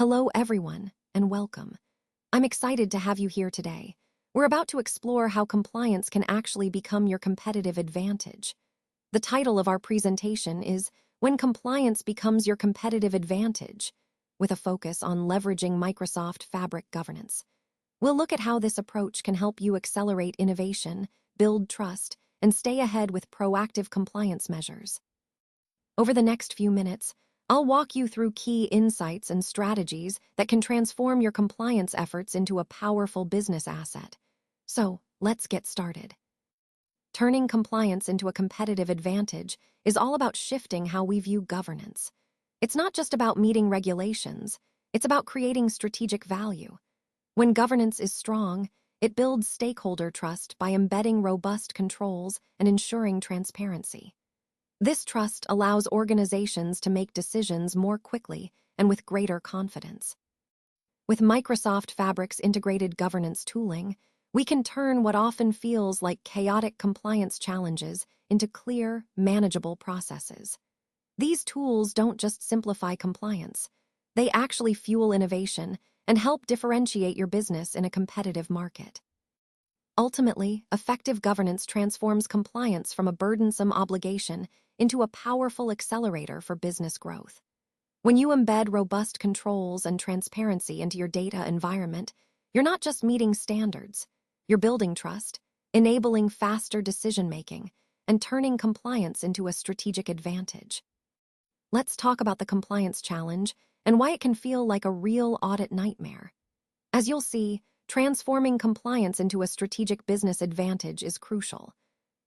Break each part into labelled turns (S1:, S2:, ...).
S1: Hello, everyone, and welcome. I'm excited to have you here today. We're about to explore how compliance can actually become your competitive advantage. The title of our presentation is When Compliance Becomes Your Competitive Advantage, with a focus on leveraging Microsoft Fabric governance. We'll look at how this approach can help you accelerate innovation, build trust, and stay ahead with proactive compliance measures. Over the next few minutes, I'll walk you through key insights and strategies that can transform your compliance efforts into a powerful business asset. So, let's get started. Turning compliance into a competitive advantage is all about shifting how we view governance. It's not just about meeting regulations, it's about creating strategic value. When governance is strong, it builds stakeholder trust by embedding robust controls and ensuring transparency. This trust allows organizations to make decisions more quickly and with greater confidence. With Microsoft Fabric's integrated governance tooling, we can turn what often feels like chaotic compliance challenges into clear, manageable processes. These tools don't just simplify compliance, they actually fuel innovation and help differentiate your business in a competitive market. Ultimately, effective governance transforms compliance from a burdensome obligation into a powerful accelerator for business growth. When you embed robust controls and transparency into your data environment, you're not just meeting standards, you're building trust, enabling faster decision-making, and turning compliance into a strategic advantage. Let's talk about the compliance challenge and why it can feel like a real audit nightmare. As you'll see, transforming compliance into a strategic business advantage is crucial.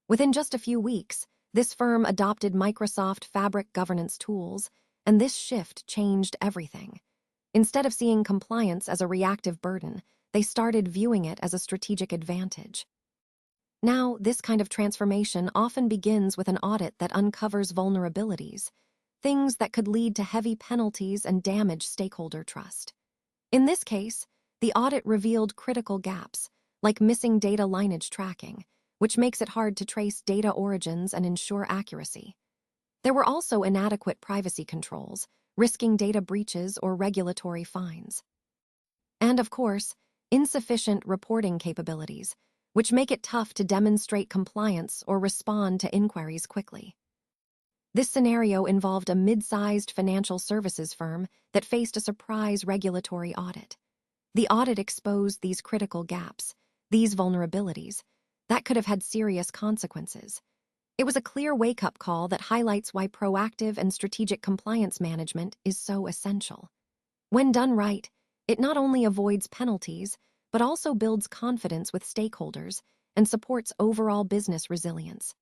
S1: Within just a few weeks, this firm adopted Microsoft Fabric governance tools, and this shift changed everything. Instead of seeing compliance as a reactive burden, they started viewing it as a strategic advantage. Now, this kind of transformation often begins with an audit that uncovers vulnerabilities, things that could lead to heavy penalties and damage stakeholder trust. In this case, the audit revealed critical gaps, like missing data lineage tracking, which makes it hard to trace data origins and ensure accuracy. There were also inadequate privacy controls, risking data breaches or regulatory fines. And of course, insufficient reporting capabilities, which make it tough to demonstrate compliance or respond to inquiries quickly. This scenario involved a mid-sized financial services firm that faced a surprise regulatory audit. The audit exposed these critical gaps, these vulnerabilities, that could have had serious consequences. It was a clear wake-up call that highlights why proactive and strategic compliance management is so essential. When done right, it not only avoids penalties, but also builds confidence with stakeholders and supports overall business resilience.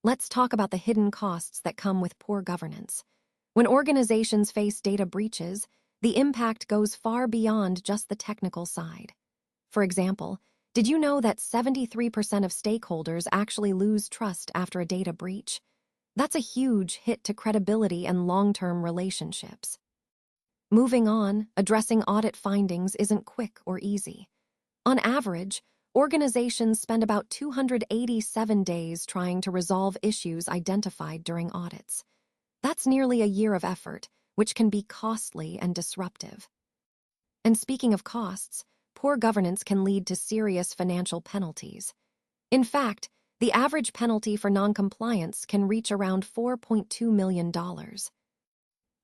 S1: Let's talk about the hidden costs that come with poor governance. When organizations face data breaches, the impact goes far beyond just the technical side. For example, did you know that 73% of stakeholders actually lose trust after a data breach? That's a huge hit to credibility and long-term relationships. Moving on, addressing audit findings isn't quick or easy. On average, organizations spend about 287 days trying to resolve issues identified during audits. That's nearly a year of effort, which can be costly and disruptive. And speaking of costs, poor governance can lead to serious financial penalties. In fact, the average penalty for noncompliance can reach around $4.2 million.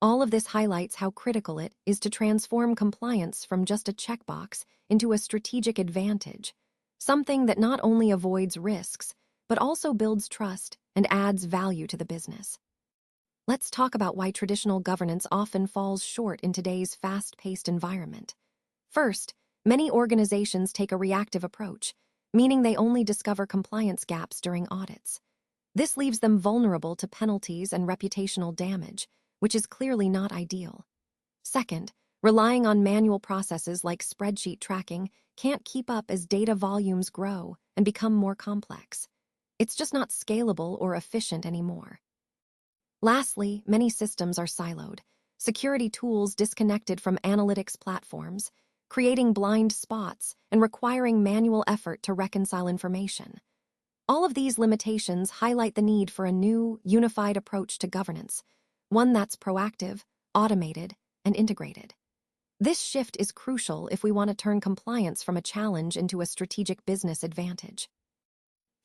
S1: All of this highlights how critical it is to transform compliance from just a checkbox into a strategic advantage, something that not only avoids risks, but also builds trust and adds value to the business. Let's talk about why traditional governance often falls short in today's fast-paced environment. First, many organizations take a reactive approach, meaning they only discover compliance gaps during audits. This leaves them vulnerable to penalties and reputational damage, which is clearly not ideal. Second, relying on manual processes like spreadsheet tracking can't keep up as data volumes grow and become more complex. It's just not scalable or efficient anymore. Lastly, many systems are siloed, security tools disconnected from analytics platforms, creating blind spots and requiring manual effort to reconcile information. All of these limitations highlight the need for a new, unified approach to governance, one that's proactive, automated, and integrated. This shift is crucial if we want to turn compliance from a challenge into a strategic business advantage.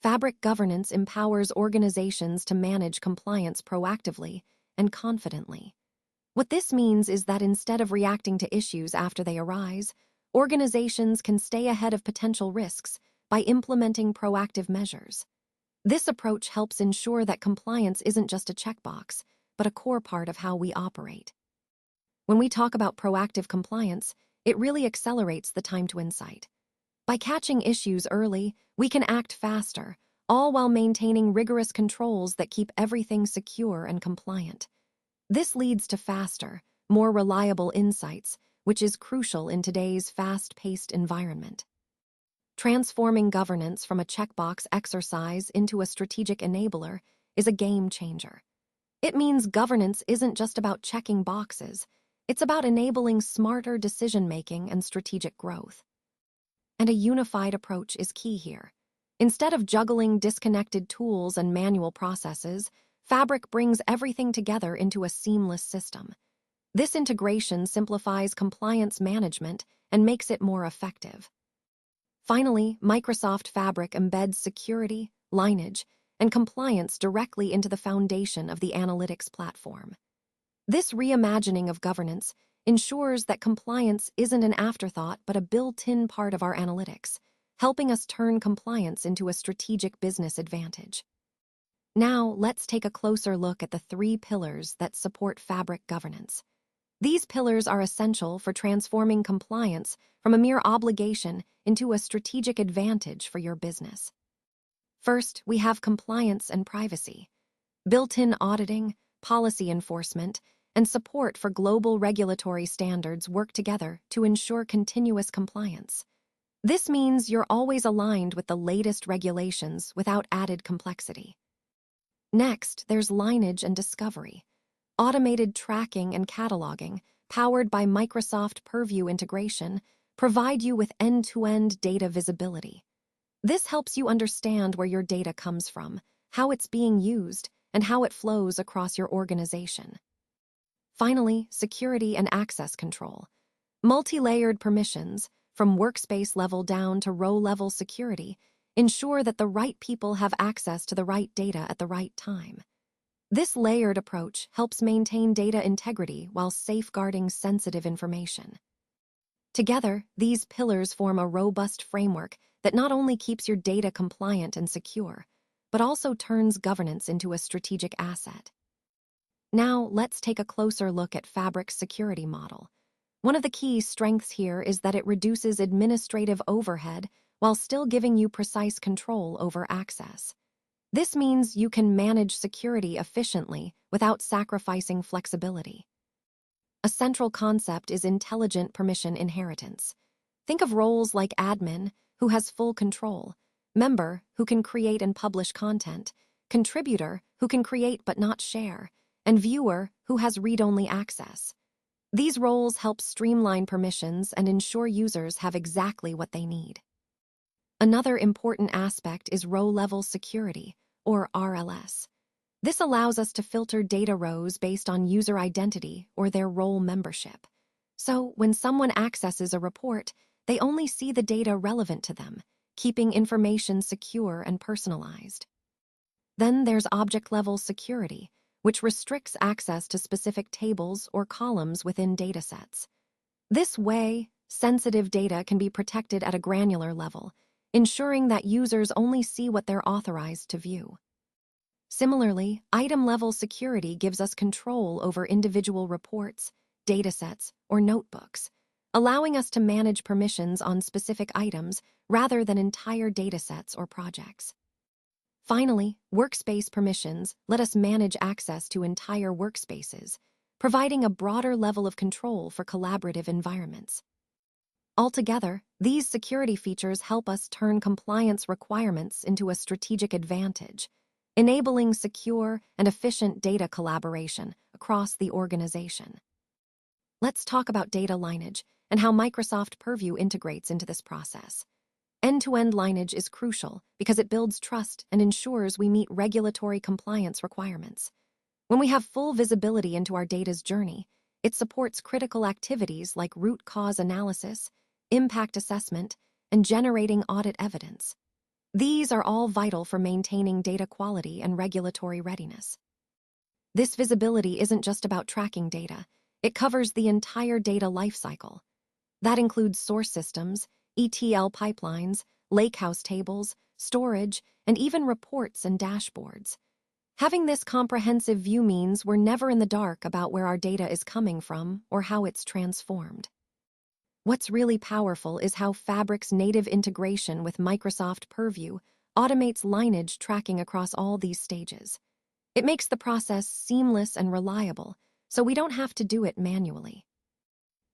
S1: Fabric governance empowers organizations to manage compliance proactively and confidently. What this means is that instead of reacting to issues after they arise, organizations can stay ahead of potential risks by implementing proactive measures. This approach helps ensure that compliance isn't just a checkbox, but a core part of how we operate. When we talk about proactive compliance, it really accelerates the time to insight. By catching issues early, we can act faster, all while maintaining rigorous controls that keep everything secure and compliant. This leads to faster, more reliable insights, which is crucial in today's fast-paced environment. Transforming governance from a checkbox exercise into a strategic enabler is a game changer. It means governance isn't just about checking boxes, it's about enabling smarter decision-making and strategic growth. And a unified approach is key here. Instead of juggling disconnected tools and manual processes, Fabric brings everything together into a seamless system. This integration simplifies compliance management and makes it more effective. Finally, Microsoft Fabric embeds security, lineage, and compliance directly into the foundation of the analytics platform. This reimagining of governance ensures that compliance isn't an afterthought but a built-in part of our analytics, helping us turn compliance into a strategic business advantage. Now, let's take a closer look at the 3 pillars that support Fabric governance. These pillars are essential for transforming compliance from a mere obligation into a strategic advantage for your business. First, we have compliance and privacy. Built-in auditing, policy enforcement, and support for global regulatory standards work together to ensure continuous compliance. This means you're always aligned with the latest regulations without added complexity. Next, there's lineage and discovery. Automated tracking and cataloging, powered by Microsoft Purview integration, provide you with end-to-end data visibility. This helps you understand where your data comes from, how it's being used, and how it flows across your organization. Finally, security and access control. Multi-layered permissions, from workspace level down to row-level security, ensure that the right people have access to the right data at the right time. This layered approach helps maintain data integrity while safeguarding sensitive information. Together, these pillars form a robust framework that not only keeps your data compliant and secure, but also turns governance into a strategic asset. Now, let's take a closer look at Fabric's security model. One of the key strengths here is that it reduces administrative overhead while still giving you precise control over access. This means you can manage security efficiently without sacrificing flexibility. A central concept is intelligent permission inheritance. Think of roles like admin, who has full control, member, who can create and publish content, contributor, who can create but not share, and viewer, who has read-only access. These roles help streamline permissions and ensure users have exactly what they need. Another important aspect is row-level security, or RLS. This allows us to filter data rows based on user identity or their role membership. So, when someone accesses a report, they only see the data relevant to them, keeping information secure and personalized. Then there's object-level security, which restricts access to specific tables or columns within datasets. This way, sensitive data can be protected at a granular level, ensuring that users only see what they're authorized to view. Similarly, item-level security gives us control over individual reports, datasets, or notebooks, allowing us to manage permissions on specific items rather than entire datasets or projects. Finally, workspace permissions let us manage access to entire workspaces, providing a broader level of control for collaborative environments. Altogether, these security features help us turn compliance requirements into a strategic advantage, enabling secure and efficient data collaboration across the organization. Let's talk about data lineage and how Microsoft Purview integrates into this process. End-to-end lineage is crucial because it builds trust and ensures we meet regulatory compliance requirements. When we have full visibility into our data's journey, it supports critical activities like root cause analysis, impact assessment, and generating audit evidence. These are all vital for maintaining data quality and regulatory readiness. This visibility isn't just about tracking data, it covers the entire data lifecycle. That includes source systems, ETL pipelines, lakehouse tables, storage, and even reports and dashboards. Having this comprehensive view means we're never in the dark about where our data is coming from or how it's transformed. What's really powerful is how Fabric's native integration with Microsoft Purview automates Lineage tracking across all these stages. It makes the process seamless and reliable, so we don't have to do it manually.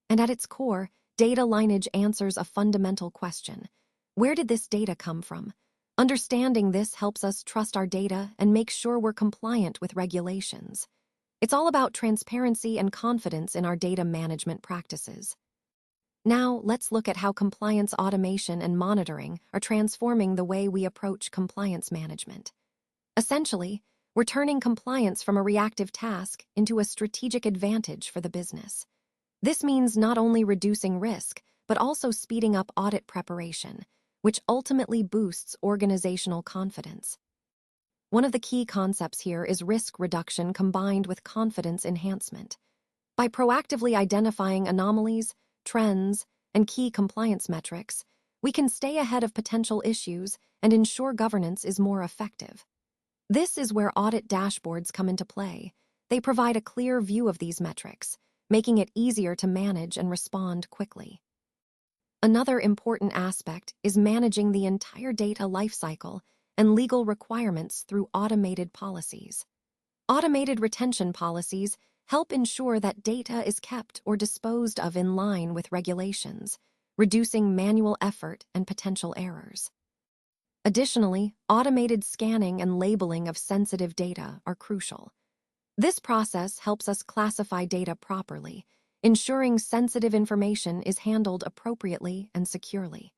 S1: And at its core, data lineage answers a fundamental question. Where did this data come from? Understanding this helps us trust our data and make sure we're compliant with regulations. It's all about transparency and confidence in our data management practices. Now, let's look at how compliance automation and monitoring are transforming the way we approach compliance management. Essentially, we're turning compliance from a reactive task into a strategic advantage for the business. This means not only reducing risk, but also speeding up audit preparation, which ultimately boosts organizational confidence. One of the key concepts here is risk reduction combined with confidence enhancement. By proactively identifying anomalies, trends, and key compliance metrics, we can stay ahead of potential issues and ensure governance is more effective. This is where audit dashboards come into play. They provide a clear view of these metrics, making it easier to manage and respond quickly. Another important aspect is managing the entire data lifecycle and legal requirements through automated policies. Automated retention policies help ensure that data is kept or disposed of in line with regulations, reducing manual effort and potential errors. Additionally, automated scanning and labeling of sensitive data are crucial. This process helps us classify data properly, ensuring sensitive information is handled appropriately and securely.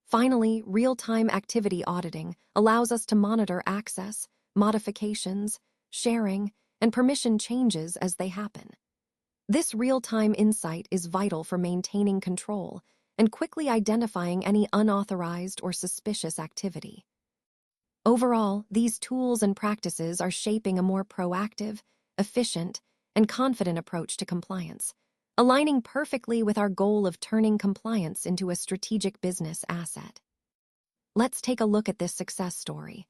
S1: Finally, real-time activity auditing allows us to monitor access, modifications, sharing, and permission changes as they happen. This real-time insight is vital for maintaining control and quickly identifying any unauthorized or suspicious activity. Overall, these tools and practices are shaping a more proactive, efficient, and confident approach to compliance, aligning perfectly with our goal of turning compliance into a strategic business asset. Let's take a look at this success story.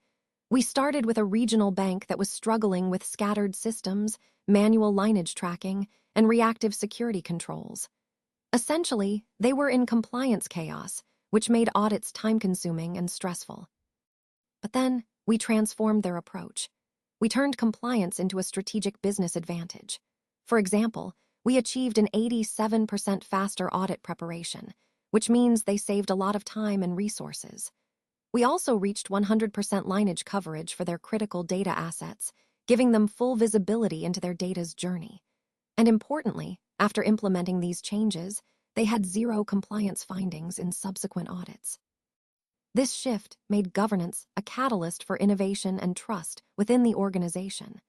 S1: We started with a regional bank that was struggling with scattered systems, manual lineage tracking, and reactive security controls. Essentially, they were in compliance chaos, which made audits time-consuming and stressful. But then, we transformed their approach. We turned compliance into a strategic business advantage. For example, we achieved an 87% faster audit preparation, which means they saved a lot of time and resources. We also reached 100% lineage coverage for their critical data assets, giving them full visibility into their data's journey. And importantly, after implementing these changes, they had zero compliance findings in subsequent audits. This shift made governance a catalyst for innovation and trust within the organization.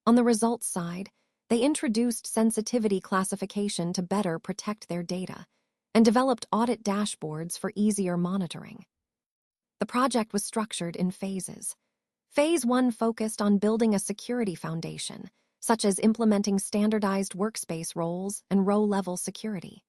S1: On the results side, they introduced sensitivity classification to better protect their data and developed audit dashboards for easier monitoring. The project was structured in phases. Phase 1 focused on building a security foundation, such as implementing standardized workspace roles and row-level security.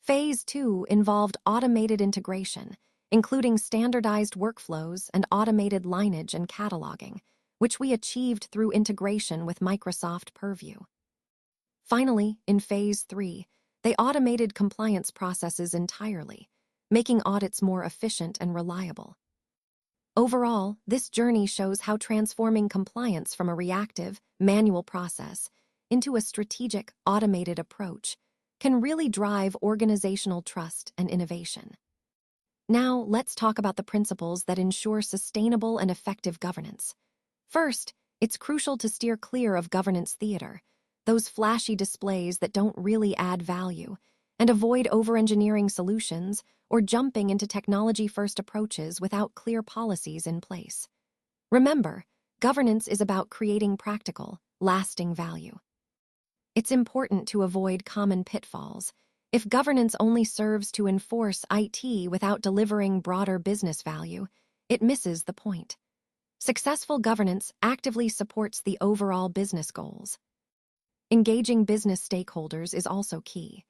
S1: Phase 2 involved automated integration, including standardized workflows and automated lineage and cataloging, which we achieved through integration with Microsoft Purview. Finally, in Phase 3, they automated compliance processes entirely, making audits more efficient and reliable. Overall, this journey shows how transforming compliance from a reactive, manual process into a strategic, automated approach can really drive organizational trust and innovation. Now, let's talk about the principles that ensure sustainable and effective governance. First, it's crucial to steer clear of governance theater, those flashy displays that don't really add value, and avoid over-engineering solutions or jumping into technology-first approaches without clear policies in place. Remember, governance is about creating practical, lasting value. It's important to avoid common pitfalls. If governance only serves to enforce IT without delivering broader business value, it misses the point. Successful governance actively supports the overall business goals. Engaging business stakeholders is also key.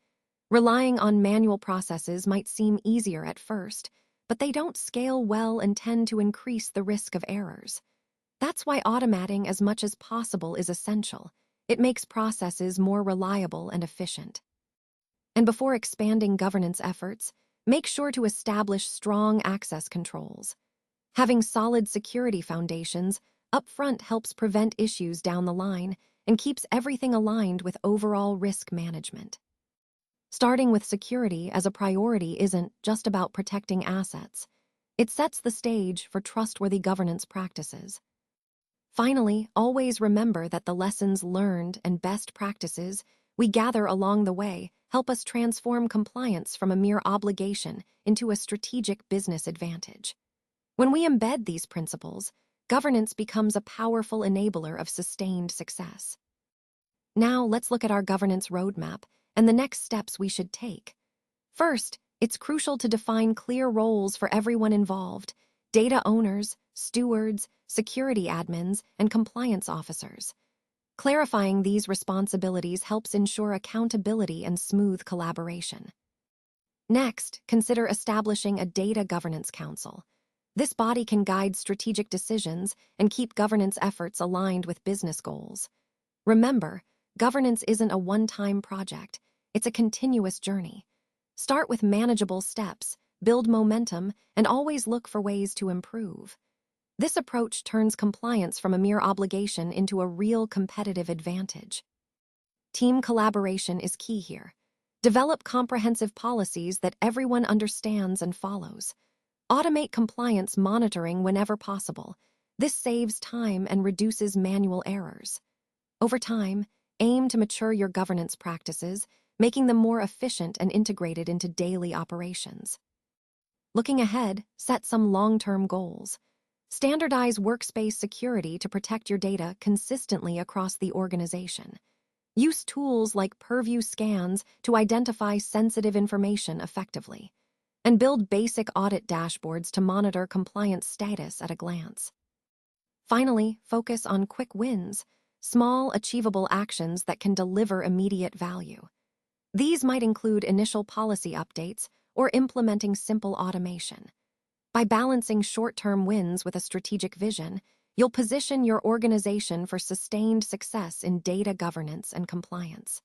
S1: Relying on manual processes might seem easier at first, but they don't scale well and tend to increase the risk of errors. That's why automating as much as possible is essential. It makes processes more reliable and efficient. And before expanding governance efforts, make sure to establish strong access controls. Having solid security foundations upfront helps prevent issues down the line and keeps everything aligned with overall risk management. Starting with security as a priority isn't just about protecting assets. It sets the stage for trustworthy governance practices. Finally, always remember that the lessons learned and best practices we gather along the way help us transform compliance from a mere obligation into a strategic business advantage. When we embed these principles, governance becomes a powerful enabler of sustained success. Now, let's look at our governance roadmap and the next steps we should take. First, it's crucial to define clear roles for everyone involved: data owners, stewards, security admins, and compliance officers. Clarifying these responsibilities helps ensure accountability and smooth collaboration. Next, consider establishing a data governance council. This body can guide strategic decisions and keep governance efforts aligned with business goals. Remember, governance isn't a one-time project. It's a continuous journey. Start with manageable steps, build momentum, and always look for ways to improve. This approach turns compliance from a mere obligation into a real competitive advantage. Team collaboration is key here. Develop comprehensive policies that everyone understands and follows. Automate compliance monitoring whenever possible. This saves time and reduces manual errors. Over time, aim to mature your governance practices, making them more efficient and integrated into daily operations. Looking ahead, set some long-term goals. Standardize workspace security to protect your data consistently across the organization. Use tools like purview scans to identify sensitive information effectively. And build basic audit dashboards to monitor compliance status at a glance. Finally, focus on quick wins, small, achievable actions that can deliver immediate value. These might include initial policy updates or implementing simple automation. By balancing short-term wins with a strategic vision, you'll position your organization for sustained success in data governance and compliance.